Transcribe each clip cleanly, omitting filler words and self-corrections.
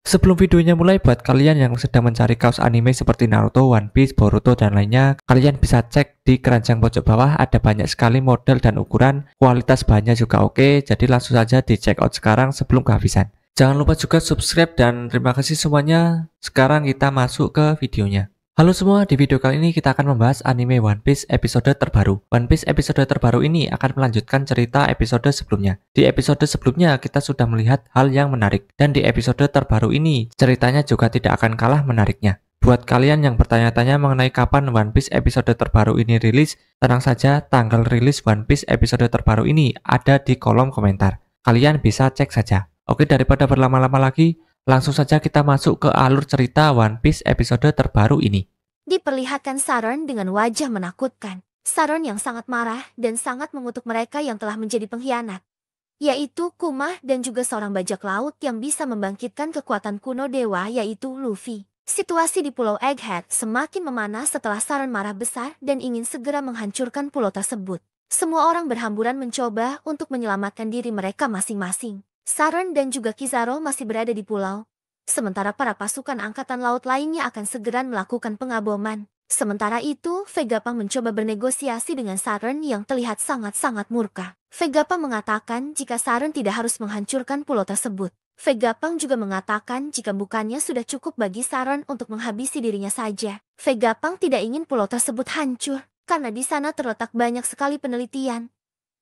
Sebelum videonya mulai, buat kalian yang sedang mencari kaos anime seperti Naruto, One Piece, Boruto, dan lainnya, kalian bisa cek di keranjang pojok bawah, ada banyak sekali model dan ukuran, kualitas bahannya juga oke, jadi langsung saja di check out sekarang sebelum kehabisan. Jangan lupa juga subscribe dan terima kasih semuanya. Sekarang kita masuk ke videonya. Halo semua, di video kali ini kita akan membahas anime One Piece episode terbaru. One Piece episode terbaru ini akan melanjutkan cerita episode sebelumnya. Di episode sebelumnya kita sudah melihat hal yang menarik, dan di episode terbaru ini ceritanya juga tidak akan kalah menariknya. Buat kalian yang bertanya-tanya mengenai kapan One Piece episode terbaru ini rilis, tenang saja, tanggal rilis One Piece episode terbaru ini ada di kolom komentar. Kalian bisa cek saja. Oke, daripada berlama-lama lagi, langsung saja kita masuk ke alur cerita One Piece episode terbaru ini. Diperlihatkan Saron dengan wajah menakutkan. Saron yang sangat marah dan sangat mengutuk mereka yang telah menjadi pengkhianat, yaitu Kuma dan juga seorang bajak laut yang bisa membangkitkan kekuatan kuno dewa, yaitu Luffy. Situasi di Pulau Egghead semakin memanas setelah Saron marah besar dan ingin segera menghancurkan pulau tersebut. Semua orang berhamburan mencoba untuk menyelamatkan diri mereka masing-masing. Saron dan juga Kizaru masih berada di pulau, sementara para pasukan angkatan laut lainnya akan segera melakukan pengaboman. Sementara itu, Vegapunk mencoba bernegosiasi dengan Saron yang terlihat sangat-sangat murka. Vegapunk mengatakan jika Saron tidak harus menghancurkan pulau tersebut. Vegapunk juga mengatakan jika bukannya sudah cukup bagi Saron untuk menghabisi dirinya saja. Vegapunk tidak ingin pulau tersebut hancur, karena di sana terletak banyak sekali penelitian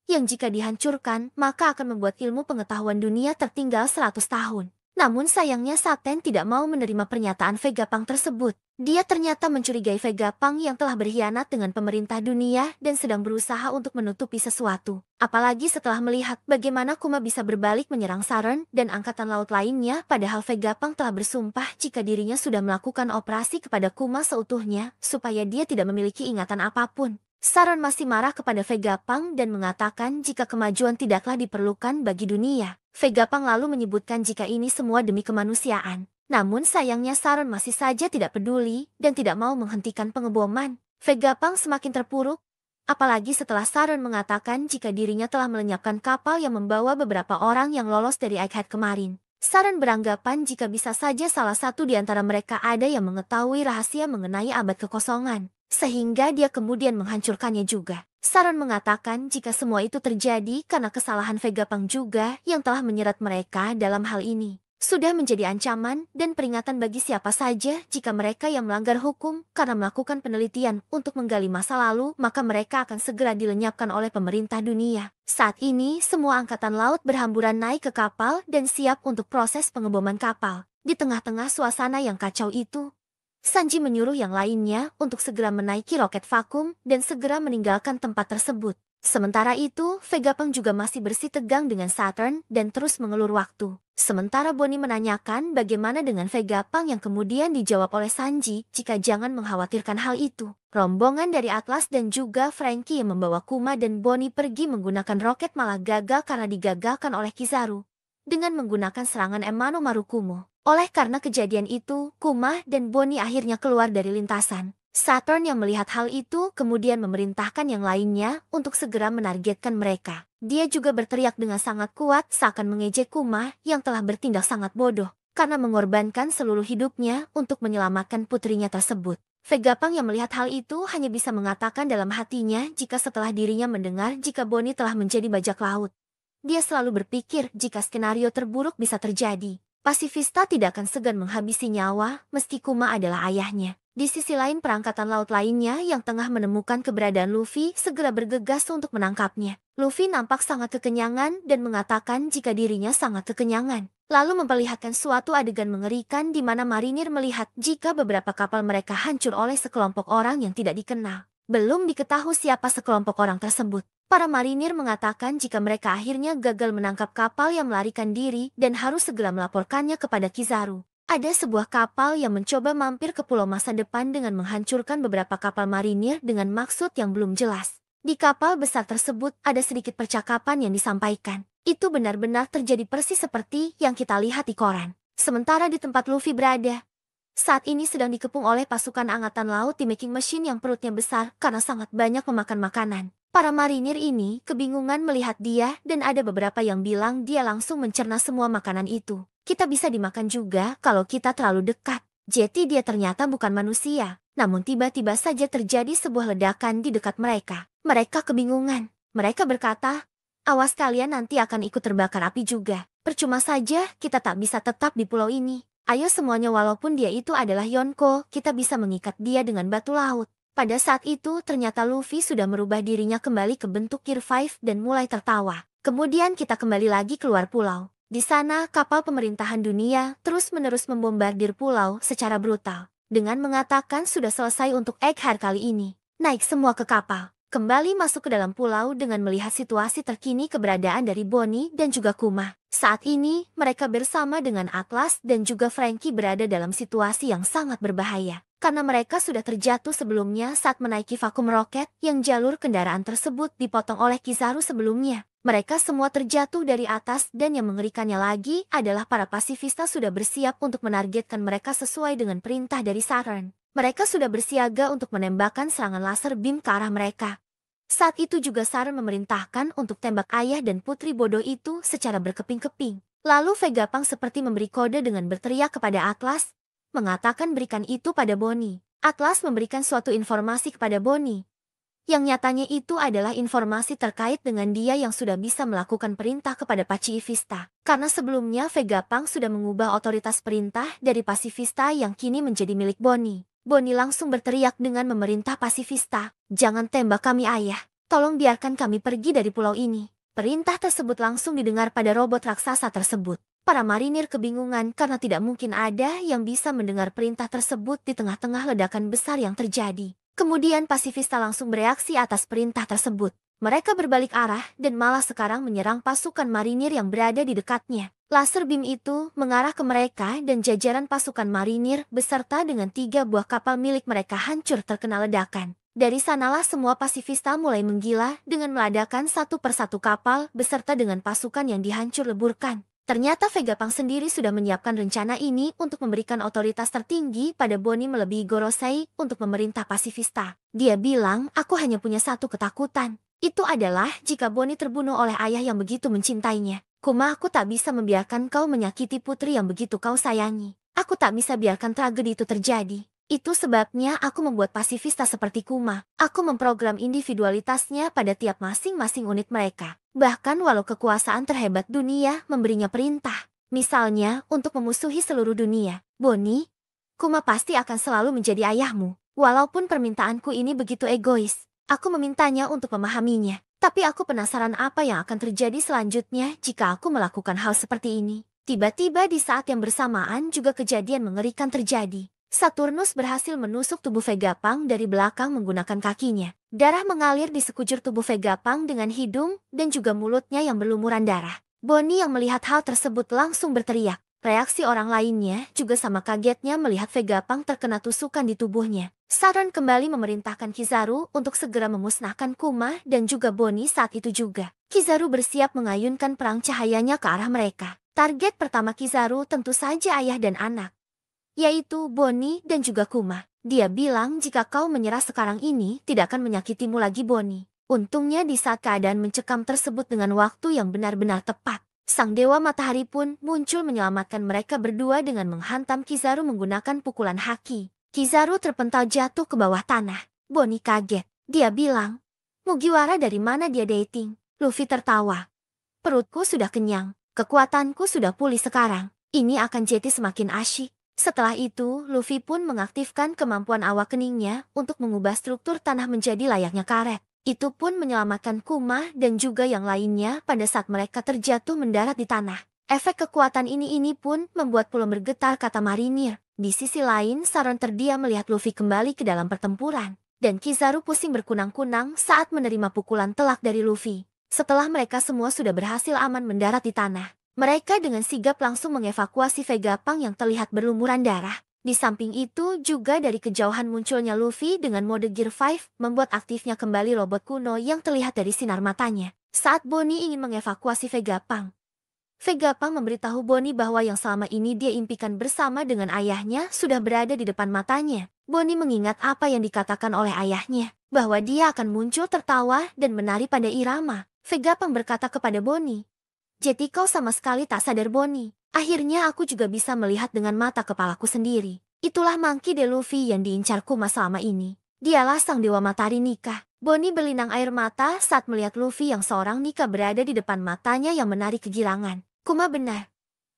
yang jika dihancurkan, maka akan membuat ilmu pengetahuan dunia tertinggal 100 tahun. Namun sayangnya Saten tidak mau menerima pernyataan Vegapunk tersebut. Dia ternyata mencurigai Vegapunk yang telah berkhianat dengan pemerintah dunia dan sedang berusaha untuk menutupi sesuatu. Apalagi setelah melihat bagaimana Kuma bisa berbalik menyerang Saron dan angkatan laut lainnya, padahal Vegapunk telah bersumpah jika dirinya sudah melakukan operasi kepada Kuma seutuhnya supaya dia tidak memiliki ingatan apapun. Saron masih marah kepada Vegapunk dan mengatakan jika kemajuan tidaklah diperlukan bagi dunia. Vegapunk lalu menyebutkan jika ini semua demi kemanusiaan. Namun sayangnya Saron masih saja tidak peduli dan tidak mau menghentikan pengeboman. Vegapunk semakin terpuruk, apalagi setelah Saron mengatakan jika dirinya telah melenyapkan kapal yang membawa beberapa orang yang lolos dari Egghead kemarin. Saron beranggapan jika bisa saja salah satu di antara mereka ada yang mengetahui rahasia mengenai abad kekosongan, sehingga dia kemudian menghancurkannya juga. Saron mengatakan jika semua itu terjadi karena kesalahan Vegapunk juga yang telah menyerat mereka dalam hal ini. Sudah menjadi ancaman dan peringatan bagi siapa saja jika mereka yang melanggar hukum karena melakukan penelitian untuk menggali masa lalu, maka mereka akan segera dilenyapkan oleh pemerintah dunia. Saat ini, semua angkatan laut berhamburan naik ke kapal dan siap untuk proses pengeboman kapal. Di tengah-tengah suasana yang kacau itu, Sanji menyuruh yang lainnya untuk segera menaiki roket vakum dan segera meninggalkan tempat tersebut. Sementara itu, Vegapunk juga masih bersitegang dengan Saturn dan terus mengelur waktu. Sementara Bonnie menanyakan bagaimana dengan Vegapunk yang kemudian dijawab oleh Sanji jika jangan mengkhawatirkan hal itu. Rombongan dari Atlas dan juga Franky yang membawa Kuma dan Bonnie pergi menggunakan roket malah gagal karena digagalkan oleh Kizaru dengan menggunakan serangan Emano Marukumo. Oleh karena kejadian itu, Kuma dan Bonnie akhirnya keluar dari lintasan. Saturn yang melihat hal itu kemudian memerintahkan yang lainnya untuk segera menargetkan mereka. Dia juga berteriak dengan sangat kuat seakan mengejek Kuma yang telah bertindak sangat bodoh karena mengorbankan seluruh hidupnya untuk menyelamatkan putrinya tersebut. Vegapunk yang melihat hal itu hanya bisa mengatakan dalam hatinya jika setelah dirinya mendengar jika Bonnie telah menjadi bajak laut. Dia selalu berpikir jika skenario terburuk bisa terjadi, pasifista tidak akan segan menghabisi nyawa meski Kuma adalah ayahnya. Di sisi lain, perangkatan laut lainnya yang tengah menemukan keberadaan Luffy segera bergegas untuk menangkapnya. Luffy nampak sangat kekenyangan dan mengatakan jika dirinya sangat kekenyangan. Lalu memperlihatkan suatu adegan mengerikan di mana marinir melihat jika beberapa kapal mereka hancur oleh sekelompok orang yang tidak dikenal. Belum diketahui siapa sekelompok orang tersebut. Para marinir mengatakan jika mereka akhirnya gagal menangkap kapal yang melarikan diri dan harus segera melaporkannya kepada Kizaru. Ada sebuah kapal yang mencoba mampir ke pulau masa depan dengan menghancurkan beberapa kapal marinir dengan maksud yang belum jelas. Di kapal besar tersebut ada sedikit percakapan yang disampaikan. Itu benar-benar terjadi persis seperti yang kita lihat di koran. Sementara di tempat Luffy berada, saat ini sedang dikepung oleh pasukan angkatan laut di making machine yang perutnya besar karena sangat banyak memakan makanan. Para marinir ini kebingungan melihat dia dan ada beberapa yang bilang dia langsung mencerna semua makanan itu. Kita bisa dimakan juga kalau kita terlalu dekat. Jadi dia ternyata bukan manusia. Namun tiba-tiba saja terjadi sebuah ledakan di dekat mereka. Mereka kebingungan. Mereka berkata, awas kalian nanti akan ikut terbakar api juga. Percuma saja kita tak bisa tetap di pulau ini. Ayo semuanya walaupun dia itu adalah Yonko, kita bisa mengikat dia dengan batu laut. Pada saat itu ternyata Luffy sudah merubah dirinya kembali ke bentuk Gear 5 dan mulai tertawa. Kemudian kita kembali lagi keluar pulau. Di sana kapal pemerintahan dunia terus-menerus membombardir pulau secara brutal. Dengan mengatakan sudah selesai untuk Egghead kali ini. Naik semua ke kapal. Kembali masuk ke dalam pulau dengan melihat situasi terkini keberadaan dari Bonnie dan juga Kuma. Saat ini mereka bersama dengan Atlas dan juga Frankie berada dalam situasi yang sangat berbahaya. Karena mereka sudah terjatuh sebelumnya saat menaiki vakum roket yang jalur kendaraan tersebut dipotong oleh Kizaru sebelumnya. Mereka semua terjatuh dari atas dan yang mengerikannya lagi adalah para pasifista sudah bersiap untuk menargetkan mereka sesuai dengan perintah dari Saturn. Mereka sudah bersiaga untuk menembakkan serangan laser beam ke arah mereka. Saat itu juga Saturn memerintahkan untuk tembak ayah dan putri bodoh itu secara berkeping-keping. Lalu Vegapunk seperti memberi kode dengan berteriak kepada Atlas, mengatakan berikan itu pada Bonnie. Atlas memberikan suatu informasi kepada Bonnie. Yang nyatanya itu adalah informasi terkait dengan dia yang sudah bisa melakukan perintah kepada Pacifista. Karena sebelumnya Vegapunk sudah mengubah otoritas perintah dari Pacifista yang kini menjadi milik Bonnie. Bonnie langsung berteriak dengan memerintah Pacifista, jangan tembak kami ayah, tolong biarkan kami pergi dari pulau ini. Perintah tersebut langsung didengar pada robot raksasa tersebut. Para marinir kebingungan karena tidak mungkin ada yang bisa mendengar perintah tersebut di tengah-tengah ledakan besar yang terjadi. Kemudian Pacifista langsung bereaksi atas perintah tersebut. Mereka berbalik arah dan malah sekarang menyerang pasukan marinir yang berada di dekatnya. Laser beam itu mengarah ke mereka dan jajaran pasukan marinir beserta dengan 3 buah kapal milik mereka hancur terkena ledakan. Dari sanalah semua Pacifista mulai menggila dengan meledakkan satu persatu kapal beserta dengan pasukan yang dihancur leburkan. Ternyata Vegapunk sendiri sudah menyiapkan rencana ini untuk memberikan otoritas tertinggi pada Bonnie melebihi Gorosei untuk memerintah Pacifista. Dia bilang, aku hanya punya satu ketakutan. Itu adalah jika Bonnie terbunuh oleh ayah yang begitu mencintainya. Kuma, aku tak bisa membiarkan kau menyakiti putri yang begitu kau sayangi. Aku tak bisa biarkan tragedi itu terjadi. Itu sebabnya aku membuat Pacifista seperti Kuma. Aku memprogram individualitasnya pada tiap masing-masing unit mereka. Bahkan walau kekuasaan terhebat dunia memberinya perintah. Misalnya untuk memusuhi seluruh dunia. Bonnie, Kuma pasti akan selalu menjadi ayahmu. Walaupun permintaanku ini begitu egois. Aku memintanya untuk memahaminya. Tapi aku penasaran apa yang akan terjadi selanjutnya jika aku melakukan hal seperti ini. Tiba-tiba di saat yang bersamaan juga kejadian mengerikan terjadi. Saturnus berhasil menusuk tubuh Vegapunk dari belakang menggunakan kakinya. Darah mengalir di sekujur tubuh Vegapunk dengan hidung dan juga mulutnya yang berlumuran darah. Bonnie yang melihat hal tersebut langsung berteriak. Reaksi orang lainnya juga sama kagetnya melihat Vegapunk terkena tusukan di tubuhnya. Saturn kembali memerintahkan Kizaru untuk segera memusnahkan Kuma dan juga Bonnie saat itu juga. Kizaru bersiap mengayunkan perang cahayanya ke arah mereka. Target pertama Kizaru tentu saja ayah dan anak, yaitu Bonnie dan juga Kuma. Dia bilang jika kau menyerah sekarang ini tidak akan menyakitimu lagi Bonnie. Untungnya di saat keadaan mencekam tersebut dengan waktu yang benar-benar tepat. Sang Dewa Matahari pun muncul menyelamatkan mereka berdua dengan menghantam Kizaru menggunakan pukulan haki. Kizaru terpental jatuh ke bawah tanah. Bonnie kaget. Dia bilang, Mugiwara dari mana dia dating? Luffy tertawa. Perutku sudah kenyang. Kekuatanku sudah pulih sekarang. Ini akan jadi semakin asyik. Setelah itu, Luffy pun mengaktifkan kemampuan awakeningnya untuk mengubah struktur tanah menjadi layaknya karet. Itu pun menyelamatkan Kuma dan juga yang lainnya pada saat mereka terjatuh mendarat di tanah. Efek kekuatan ini pun membuat pulau bergetar, kata marinir. Di sisi lain, Saron terdiam melihat Luffy kembali ke dalam pertempuran. Dan Kizaru pusing berkunang-kunang saat menerima pukulan telak dari Luffy. Setelah mereka semua sudah berhasil aman mendarat di tanah, mereka dengan sigap langsung mengevakuasi Vegapunk yang terlihat berlumuran darah. Di samping itu juga dari kejauhan munculnya Luffy dengan mode Gear 5 membuat aktifnya kembali robot kuno yang terlihat dari sinar matanya. Saat Bonnie ingin mengevakuasi Vegapunk, Vegapunk memberitahu Bonnie bahwa yang selama ini dia impikan bersama dengan ayahnya sudah berada di depan matanya. Bonnie mengingat apa yang dikatakan oleh ayahnya, bahwa dia akan muncul tertawa dan menari pada irama. Vegapunk berkata kepada Bonnie, jadi kau sama sekali tak sadar Bonnie. Akhirnya aku juga bisa melihat dengan mata kepalaku sendiri. Itulah Monkey D. Luffy yang diincar Kuma selama ini. Dialah sang dewa matahari Nika. Bonnie berlinang air mata saat melihat Luffy yang seorang Nika berada di depan matanya yang menarik kegirangan. Kuma benar.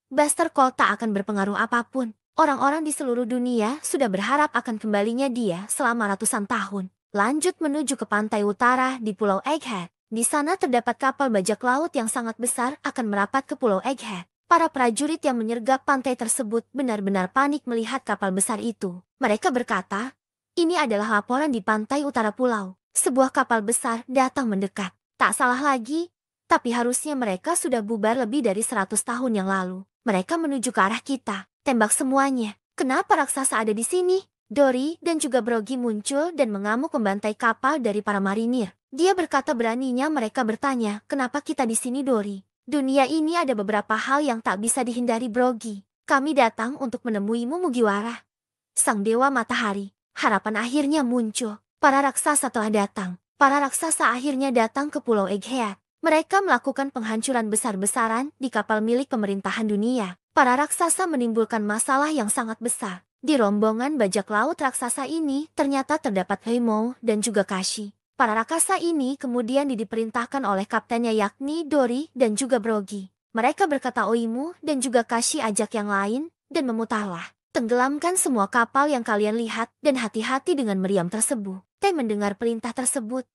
Buster Call tak akan berpengaruh apapun. Orang-orang di seluruh dunia sudah berharap akan kembalinya dia selama ratusan tahun. Lanjut menuju ke pantai utara di Pulau Egghead. Di sana terdapat kapal bajak laut yang sangat besar akan merapat ke Pulau Egghead. Para prajurit yang menyergap pantai tersebut benar-benar panik melihat kapal besar itu. Mereka berkata, ini adalah laporan di pantai utara pulau. Sebuah kapal besar datang mendekat. Tak salah lagi, tapi harusnya mereka sudah bubar lebih dari 100 tahun yang lalu. Mereka menuju ke arah kita. Tembak semuanya. Kenapa raksasa ada di sini? Dory dan juga Brogy muncul dan mengamuk membantai kapal dari para marinir. Dia berkata beraninya mereka bertanya, kenapa kita di sini Dory? Dunia ini ada beberapa hal yang tak bisa dihindari Brogy. Kami datang untuk menemuimu Mugiwara. Sang dewa matahari. Harapan akhirnya muncul. Para raksasa telah datang. Para raksasa akhirnya datang ke Pulau Egghead. Mereka melakukan penghancuran besar-besaran di kapal milik pemerintahan dunia. Para raksasa menimbulkan masalah yang sangat besar. Di rombongan bajak laut raksasa ini ternyata terdapat Heimou dan juga Kashi. Para raksasa ini kemudian diperintahkan oleh kaptennya yakni Dory dan juga Brogy. Mereka berkata Oimu dan juga Kashi ajak yang lain dan memutarlah. Tenggelamkan semua kapal yang kalian lihat dan hati-hati dengan meriam tersebut. Mendengar perintah tersebut,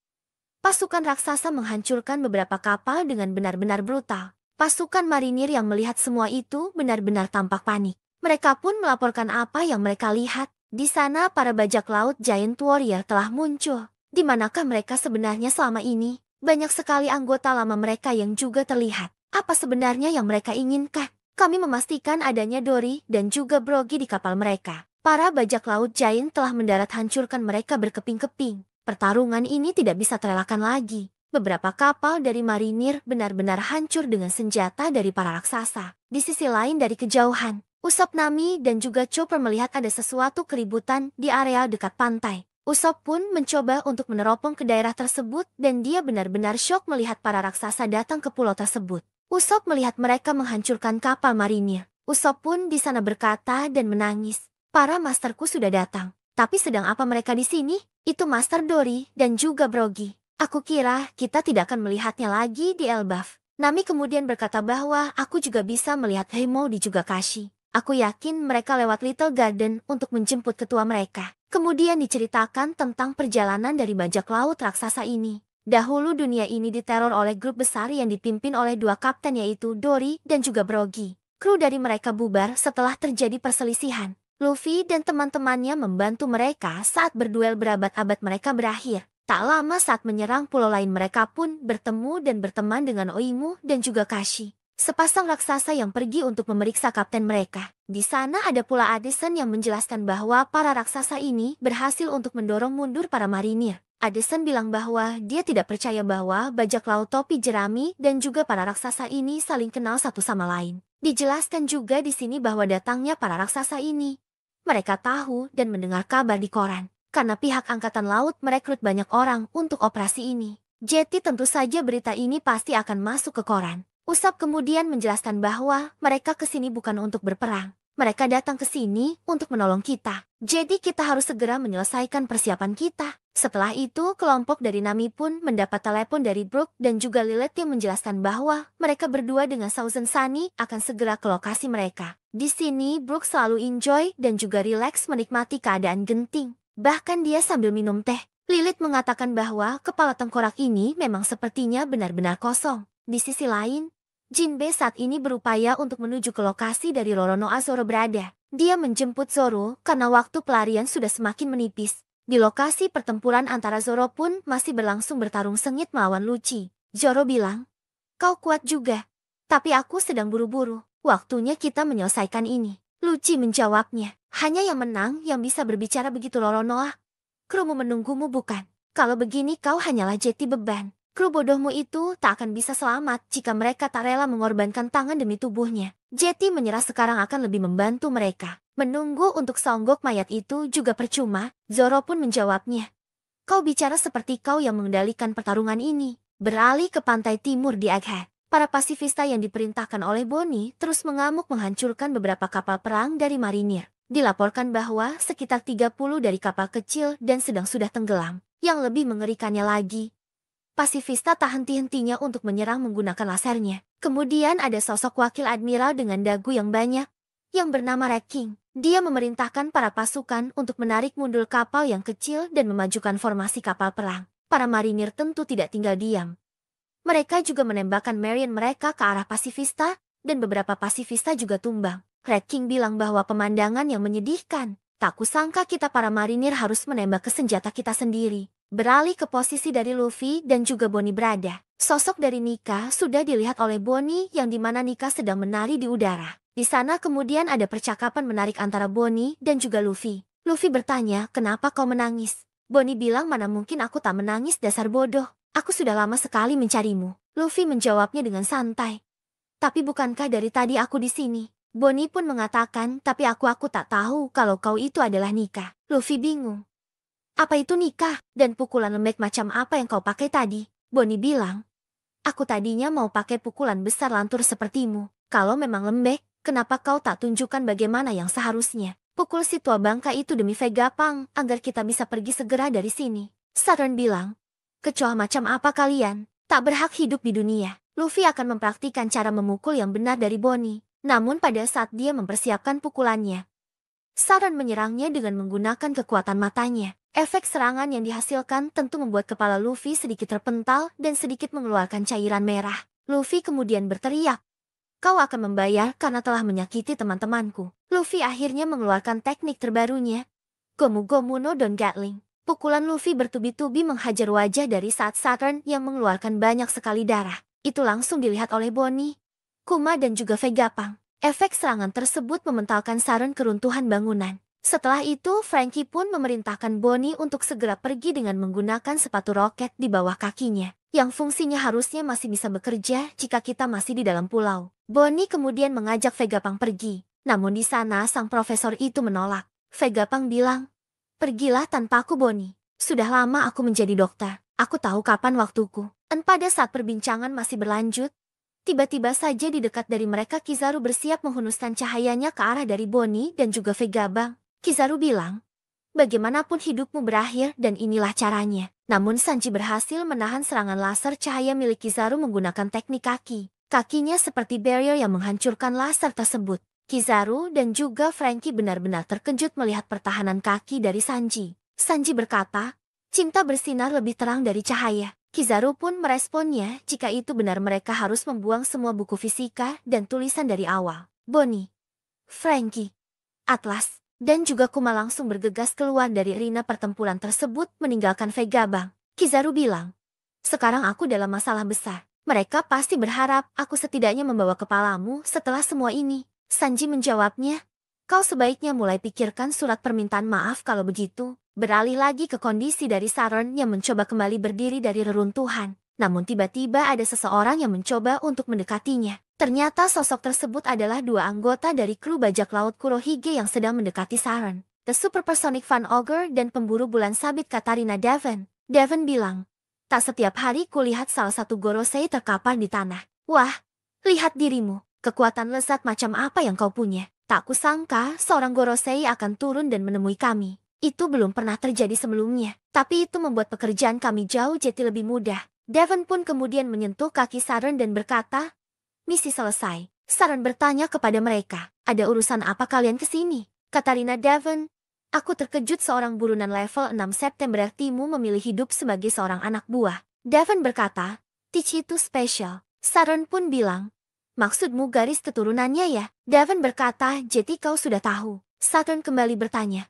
pasukan raksasa menghancurkan beberapa kapal dengan benar-benar brutal. Pasukan marinir yang melihat semua itu benar-benar tampak panik. Mereka pun melaporkan apa yang mereka lihat. Di sana para bajak laut Giant Warrior telah muncul. Di manakah mereka sebenarnya selama ini? Banyak sekali anggota lama mereka yang juga terlihat. Apa sebenarnya yang mereka inginkan? Kami memastikan adanya Dory dan juga Brogy di kapal mereka. Para bajak laut Giant telah mendarat hancurkan mereka berkeping-keping. Pertarungan ini tidak bisa terelakkan lagi. Beberapa kapal dari marinir benar-benar hancur dengan senjata dari para raksasa. Di sisi lain dari kejauhan, Usopp, Nami dan juga Chopper melihat ada sesuatu keributan di area dekat pantai. Usopp pun mencoba untuk meneropong ke daerah tersebut dan dia benar-benar syok melihat para raksasa datang ke pulau tersebut. Usopp melihat mereka menghancurkan kapal marinir. Usopp pun di sana berkata dan menangis. Para masterku sudah datang. Tapi sedang apa mereka di sini? Itu Master Dory dan juga Brogy. Aku kira kita tidak akan melihatnya lagi di Elbaf. Nami kemudian berkata bahwa aku juga bisa melihat Heimou di juga Kashi. Aku yakin mereka lewat Little Garden untuk menjemput ketua mereka. Kemudian diceritakan tentang perjalanan dari bajak laut raksasa ini. Dahulu dunia ini diteror oleh grup besar yang dipimpin oleh dua kapten yaitu Dory dan juga Brogy. Kru dari mereka bubar setelah terjadi perselisihan. Luffy dan teman-temannya membantu mereka saat berduel berabad-abad mereka berakhir. Tak lama saat menyerang pulau lain mereka pun bertemu dan berteman dengan Oimu dan juga Kashi. Sepasang raksasa yang pergi untuk memeriksa kapten mereka. Di sana ada pula Addison yang menjelaskan bahwa para raksasa ini berhasil untuk mendorong mundur para marinir. Addison bilang bahwa dia tidak percaya bahwa bajak laut topi jerami dan juga para raksasa ini saling kenal satu sama lain. Dijelaskan juga di sini bahwa datangnya para raksasa ini. Mereka tahu dan mendengar kabar di koran. Karena pihak angkatan laut merekrut banyak orang untuk operasi ini. Jadi tentu saja berita ini pasti akan masuk ke koran. Usopp kemudian menjelaskan bahwa mereka kesini bukan untuk berperang. Mereka datang ke sini untuk menolong kita. Jadi kita harus segera menyelesaikan persiapan kita. Setelah itu kelompok dari Nami pun mendapat telepon dari Brook dan juga Lilith yang menjelaskan bahwa mereka berdua dengan Thousand Sunny akan segera ke lokasi mereka. Di sini Brook selalu enjoy dan juga rileks menikmati keadaan genting. Bahkan dia sambil minum teh. Lilith mengatakan bahwa kepala tengkorak ini memang sepertinya benar-benar kosong. Di sisi lain, Jinbe saat ini berupaya untuk menuju ke lokasi dari Roronoa Zoro berada. Dia menjemput Zoro karena waktu pelarian sudah semakin menipis. Di lokasi pertempuran antara Zoro pun masih berlangsung bertarung sengit melawan Lucci. Zoro bilang, kau kuat juga. Tapi aku sedang buru-buru. Waktunya kita menyelesaikan ini. Lucci menjawabnya, hanya yang menang yang bisa berbicara begitu Roronoa. Krumu menunggumu bukan? Kalau begini kau hanyalah jeti beban. Kru bodohmu itu tak akan bisa selamat jika mereka tak rela mengorbankan tangan demi tubuhnya. Jeti menyerah sekarang akan lebih membantu mereka. Menunggu untuk songgok mayat itu juga percuma. Zoro pun menjawabnya. Kau bicara seperti kau yang mengendalikan pertarungan ini. Beralih ke pantai timur di Egghead. Para pasifista yang diperintahkan oleh Bonnie terus mengamuk menghancurkan beberapa kapal perang dari marinir. Dilaporkan bahwa sekitar 30 dari kapal kecil dan sedang sudah tenggelam. Yang lebih mengerikannya lagi, pasifista tak henti-hentinya untuk menyerang menggunakan lasernya. Kemudian ada sosok wakil admiral dengan dagu yang banyak, yang bernama Red King. Dia memerintahkan para pasukan untuk menarik mundur kapal yang kecil dan memajukan formasi kapal perang. Para marinir tentu tidak tinggal diam. Mereka juga menembakkan Marion mereka ke arah pasifista, dan beberapa pasifista juga tumbang. Red King bilang bahwa pemandangan yang menyedihkan. Tak kusangka kita para marinir harus menembak ke senjata kita sendiri. Beralih ke posisi dari Luffy dan juga Bonnie berada. Sosok dari Nika sudah dilihat oleh Bonnie yang dimana Nika sedang menari di udara. Di sana kemudian ada percakapan menarik antara Bonnie dan juga Luffy. Luffy bertanya, kenapa kau menangis? Bonnie bilang, mana mungkin aku tak menangis, dasar bodoh. Aku sudah lama sekali mencarimu. Luffy menjawabnya dengan santai. Tapi bukankah dari tadi aku di sini? Bonnie pun mengatakan, tapi aku tak tahu kalau kau itu adalah Nika. Luffy bingung. Apa itu Nika? Dan pukulan lembek macam apa yang kau pakai tadi? Bonnie bilang, aku tadinya mau pakai pukulan besar lantur sepertimu. Kalau memang lembek, kenapa kau tak tunjukkan bagaimana yang seharusnya? Pukul si tua bangka itu demi Vegapunk agar kita bisa pergi segera dari sini. Saturn bilang, kecoa macam apa kalian? Tak berhak hidup di dunia. Luffy akan mempraktikkan cara memukul yang benar dari Bonnie. Namun pada saat dia mempersiapkan pukulannya, Saturn menyerangnya dengan menggunakan kekuatan matanya. Efek serangan yang dihasilkan tentu membuat kepala Luffy sedikit terpental dan sedikit mengeluarkan cairan merah. Luffy kemudian berteriak, kau akan membayar karena telah menyakiti teman-temanku. Luffy akhirnya mengeluarkan teknik terbarunya, Gomu Gomu no Don Gatling. Pukulan Luffy bertubi-tubi menghajar wajah dari saat Saturn yang mengeluarkan banyak sekali darah. Itu langsung dilihat oleh Bonnie, Kuma dan juga Vegapunk. Efek serangan tersebut mementalkan Saturn keruntuhan bangunan. Setelah itu, Franky pun memerintahkan Bonnie untuk segera pergi dengan menggunakan sepatu roket di bawah kakinya, yang fungsinya harusnya masih bisa bekerja jika kita masih di dalam pulau. Bonnie kemudian mengajak Vegapunk pergi, namun di sana sang profesor itu menolak. Vegapunk bilang, pergilah tanpa aku Bonnie. Sudah lama aku menjadi dokter. Aku tahu kapan waktuku. Dan pada saat perbincangan masih berlanjut, tiba-tiba saja di dekat dari mereka Kizaru bersiap menghunuskan cahayanya ke arah dari Bonnie dan juga Vegapunk. Kizaru bilang, bagaimanapun hidupmu berakhir dan inilah caranya. Namun Sanji berhasil menahan serangan laser cahaya milik Kizaru menggunakan teknik kaki. Kakinya seperti barrier yang menghancurkan laser tersebut. Kizaru dan juga Franky benar-benar terkejut melihat pertahanan kaki dari Sanji. Sanji berkata, cinta bersinar lebih terang dari cahaya. Kizaru pun meresponnya jika itu benar mereka harus membuang semua buku fisika dan tulisan dari awal. Bonnie, Franky, Atlas, dan juga Kuma langsung bergegas keluar dari arena pertempuran tersebut meninggalkan Vegapunk. Kizaru bilang, sekarang aku dalam masalah besar. Mereka pasti berharap aku setidaknya membawa kepalamu setelah semua ini. Sanji menjawabnya, kau sebaiknya mulai pikirkan surat permintaan maaf kalau begitu. Beralih lagi ke kondisi dari Saturn yang mencoba kembali berdiri dari reruntuhan. Namun tiba-tiba ada seseorang yang mencoba untuk mendekatinya. Ternyata sosok tersebut adalah dua anggota dari kru bajak laut Kurohige yang sedang mendekati Saturn. The Supersonic Fan Ogre dan pemburu bulan sabit Katarina Devon. Devon bilang, tak setiap hari kulihat salah satu Gorosei terkapar di tanah. Wah, lihat dirimu. Kekuatan lezat macam apa yang kau punya? Tak kusangka seorang Gorosei akan turun dan menemui kami. Itu belum pernah terjadi sebelumnya. Tapi itu membuat pekerjaan kami jauh jadi lebih mudah. Devon pun kemudian menyentuh kaki Saturn dan berkata, misi selesai. Saturn bertanya kepada mereka, ada urusan apa kalian kesini? Katarina Devon, aku terkejut seorang burunan level 6 September Timu memilih hidup sebagai seorang anak buah. Devon berkata, Teach itu spesial. Saturn pun bilang, maksudmu garis keturunannya ya? Devon berkata, jadi kau sudah tahu. Saturn kembali bertanya,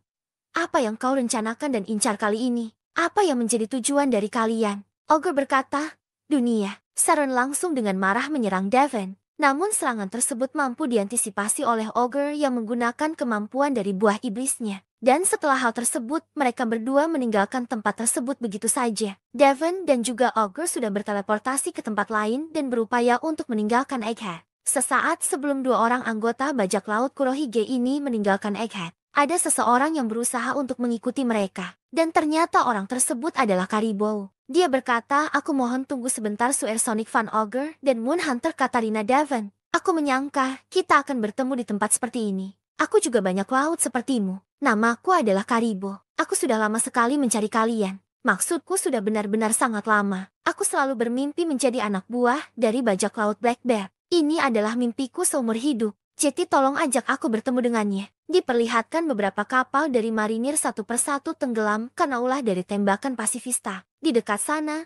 apa yang kau rencanakan dan incar kali ini? Apa yang menjadi tujuan dari kalian? Ogre berkata, dunia. Saturn langsung dengan marah menyerang Devon. Namun serangan tersebut mampu diantisipasi oleh Ogre yang menggunakan kemampuan dari buah iblisnya. Dan setelah hal tersebut, mereka berdua meninggalkan tempat tersebut begitu saja. Devon dan juga Ogre sudah berteleportasi ke tempat lain dan berupaya untuk meninggalkan Egghead. Sesaat sebelum dua orang anggota bajak laut Kurohige ini meninggalkan Egghead, ada seseorang yang berusaha untuk mengikuti mereka. Dan ternyata orang tersebut adalah Karibou. Dia berkata, aku mohon tunggu sebentar Suer Sonic Van Ogre dan Moon Hunter Katarina Devon. Aku menyangka kita akan bertemu di tempat seperti ini. Aku juga banyak laut sepertimu. Namaku adalah Karibo. Aku sudah lama sekali mencari kalian. Maksudku sudah benar-benar sangat lama. Aku selalu bermimpi menjadi anak buah dari bajak laut Black Bear. Ini adalah mimpiku seumur hidup. Jadi tolong ajak aku bertemu dengannya. Diperlihatkan beberapa kapal dari marinir satu persatu tenggelam karena ulah dari tembakan pasifista. Di dekat sana,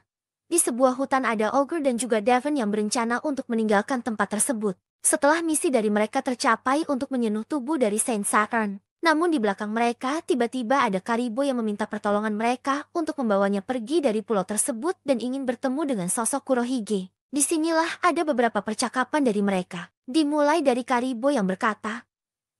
di sebuah hutan ada Ogre dan juga Devon yang berencana untuk meninggalkan tempat tersebut. Setelah misi dari mereka tercapai untuk menyenuh tubuh dari Saint Saturn. Namun di belakang mereka tiba-tiba ada Karibo yang meminta pertolongan mereka untuk membawanya pergi dari pulau tersebut dan ingin bertemu dengan sosok Kurohige. Disinilah ada beberapa percakapan dari mereka. Dimulai dari Karibo yang berkata,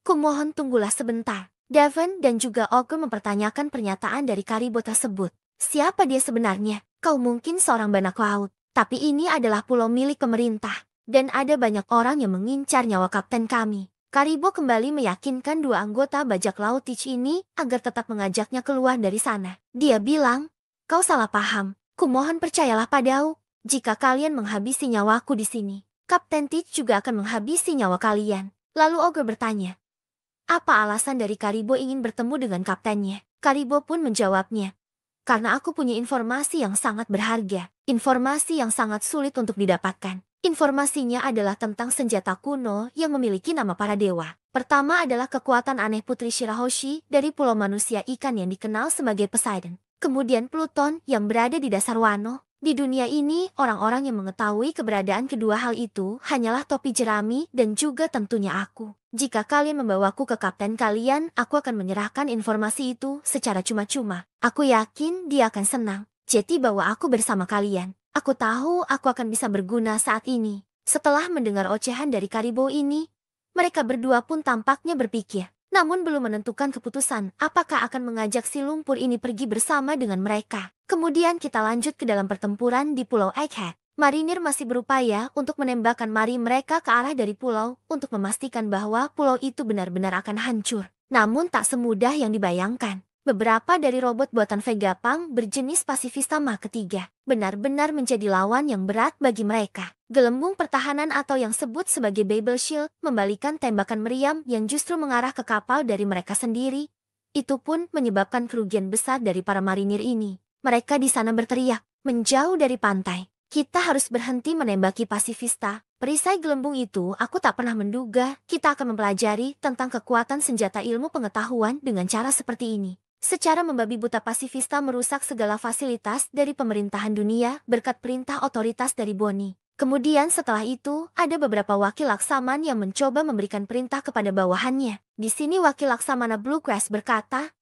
kumohon tunggulah sebentar. Devon dan juga Ogre mempertanyakan pernyataan dari Karibo tersebut. Siapa dia sebenarnya? Kau mungkin seorang banak laut. Tapi ini adalah pulau milik pemerintah. Dan ada banyak orang yang mengincar nyawa kapten kami. Karibo kembali meyakinkan dua anggota bajak laut Teach ini agar tetap mengajaknya keluar dari sana. Dia bilang, kau salah paham. Kumohon percayalah padaku. Jika kalian menghabisi nyawaku di sini, Kapten Teach juga akan menghabisi nyawa kalian. Lalu Ogre bertanya, apa alasan dari Karibo ingin bertemu dengan kaptennya? Karibo pun menjawabnya, karena aku punya informasi yang sangat berharga. Informasi yang sangat sulit untuk didapatkan. Informasinya adalah tentang senjata kuno yang memiliki nama para dewa. Pertama adalah kekuatan aneh Putri Shirahoshi dari Pulau Manusia Ikan yang dikenal sebagai Poseidon. Kemudian Pluton yang berada di dasar Wano. Di dunia ini, orang-orang yang mengetahui keberadaan kedua hal itu hanyalah topi jerami dan juga tentunya aku. Jika kalian membawaku ke kapten kalian, aku akan menyerahkan informasi itu secara cuma-cuma. Aku yakin dia akan senang. Jadi bawa aku bersama kalian. Aku tahu aku akan bisa berguna saat ini. Setelah mendengar ocehan dari Karibo ini, mereka berdua pun tampaknya berpikir. Namun belum menentukan keputusan apakah akan mengajak si lumpur ini pergi bersama dengan mereka. Kemudian kita lanjut ke dalam pertempuran di Pulau Egghead. Marinir masih berupaya untuk menembakkan mari mereka ke arah dari pulau untuk memastikan bahwa pulau itu benar-benar akan hancur. Namun tak semudah yang dibayangkan. Beberapa dari robot buatan Vegapunk berjenis pasifista Mach ketiga benar-benar menjadi lawan yang berat bagi mereka. Gelembung pertahanan atau yang sebut sebagai Babel Shield membalikan tembakan meriam yang justru mengarah ke kapal dari mereka sendiri. Itu pun menyebabkan kerugian besar dari para marinir ini. Mereka di sana berteriak, menjauh dari pantai. Kita harus berhenti menembaki pasifista. Perisai gelembung itu, aku tak pernah menduga kita akan mempelajari tentang kekuatan senjata ilmu pengetahuan dengan cara seperti ini. Secara membabi buta pasifista merusak segala fasilitas dari pemerintahan dunia berkat perintah otoritas dari Boni. Kemudian setelah itu, ada beberapa wakil laksaman yang mencoba memberikan perintah kepada bawahannya. Di sini wakil laksamana Bluegrass berkata,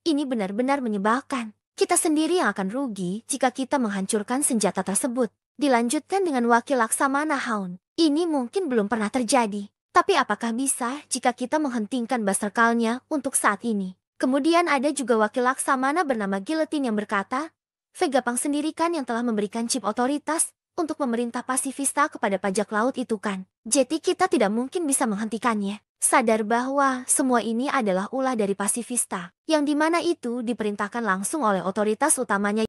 ini benar-benar menyebalkan. Kita sendiri yang akan rugi jika kita menghancurkan senjata tersebut. Dilanjutkan dengan wakil laksamana Hound. Ini mungkin belum pernah terjadi. Tapi apakah bisa jika kita menghentikan Buster-Call-nya untuk saat ini? Kemudian ada juga wakil laksamana bernama Guillotine yang berkata, Vegapunk sendiri kan yang telah memberikan chip otoritas untuk memerintah pasifista kepada bajak laut itu kan. Jadi kita tidak mungkin bisa menghentikannya. Sadar bahwa semua ini adalah ulah dari pasifista, yang dimana itu diperintahkan langsung oleh otoritas utamanya